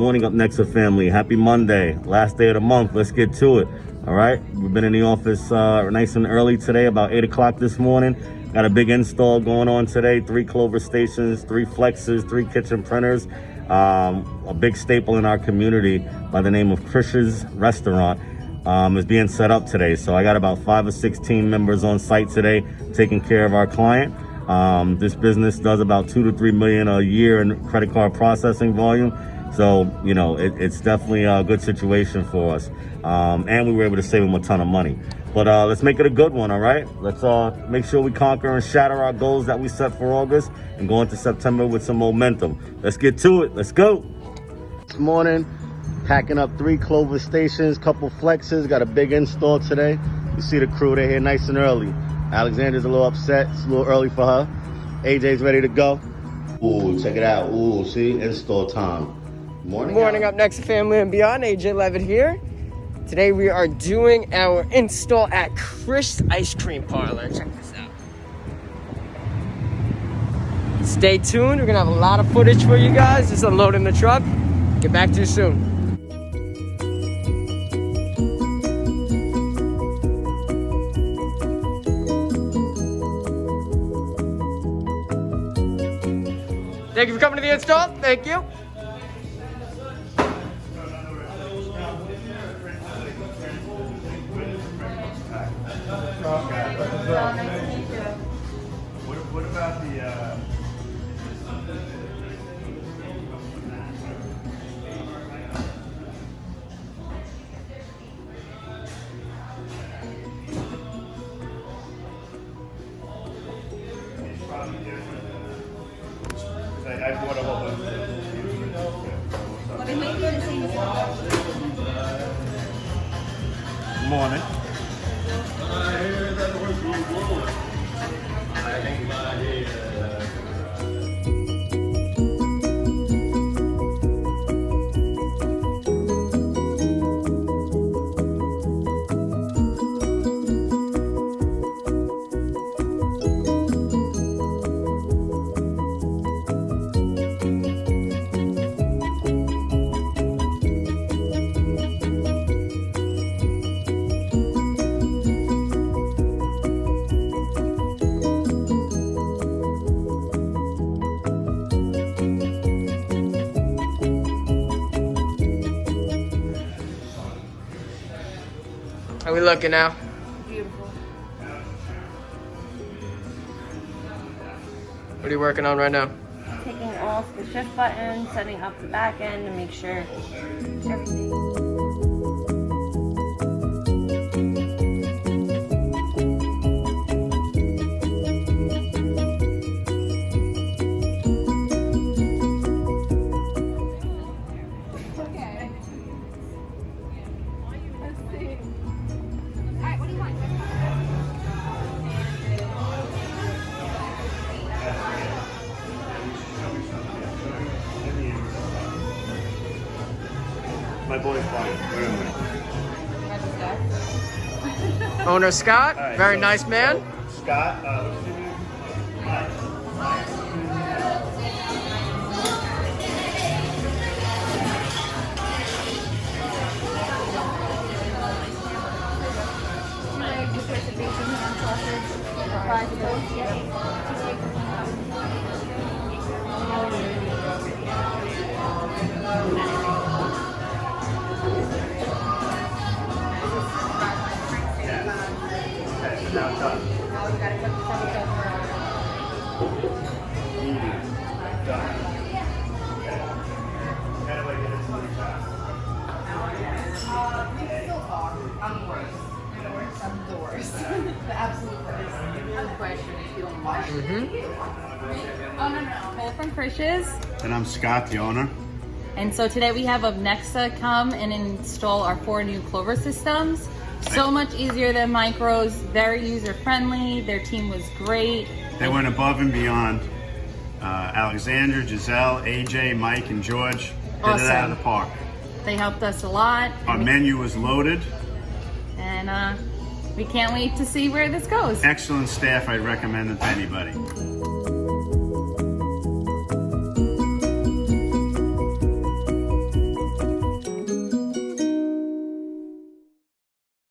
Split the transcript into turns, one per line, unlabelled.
Morning UpNexa family. Happy Monday. Last day of the month. Let's get to it. All right. We've been in the office nice and early today, about 8 o'clock this morning. Got a big install going on today. 3 Clover stations, 3 flexes, 3 kitchen printers. A big staple in our community by the name of Krisch's restaurant is being set up today. So I got about 5 or 6 team members on site today taking care of our client. This business does about 2 to 3 million a year in credit card processing volume. So, you know, it's definitely a good situation for us. And we were able to save them a ton of money. But let's make it a good one, all right? Let's make sure we conquer and shatter our goals that we set for August and go into September with some momentum. Let's get to it. Let's go. This morning, packing up 3 Clover stations, couple flexes, got a big install today. You see the crew, they're here nice and early. Alexander's a little upset, it's a little early for her. AJ's ready to go. Ooh, check it out. Ooh, see, install time.
Morning UpNexa family and beyond. AJ Levitt here. Today we are doing our install at Krisch Ice Cream Parlor. Check this out. Stay tuned. We're gonna have a lot of footage for you guys. Just unloading the truck. Get back to you soon. Thank you for coming to the install. Thank you.
What about the I bought a whole bunch of morning.
How we looking now?
Beautiful.
What are you working on right now?
Taking off the shift button, setting up the back end to make sure everything.
My boy's fine.
Owner Scott,
All right,
very
so-
nice man.
so Scott, what's your name? Mike. Now it's done. Medium. Done. Okay. Kind of like it is really fast.
We still talk. I'm the worst. I'm the worst. The absolute worst. I have a question if you don't mind. Oh, no. Cole from Krish's.
And I'm Scott, the owner.
And so today we have UpNexa come and install our 4 new Clover systems. So much easier than Micros, very user-friendly. Their team was great.
They went above and beyond. Alexander, Giselle, AJ, Mike, and George did it out of the park.
They helped us a lot.
Our menu was loaded.
And we can't wait to see where this goes.
Excellent staff. I'd recommend it to anybody.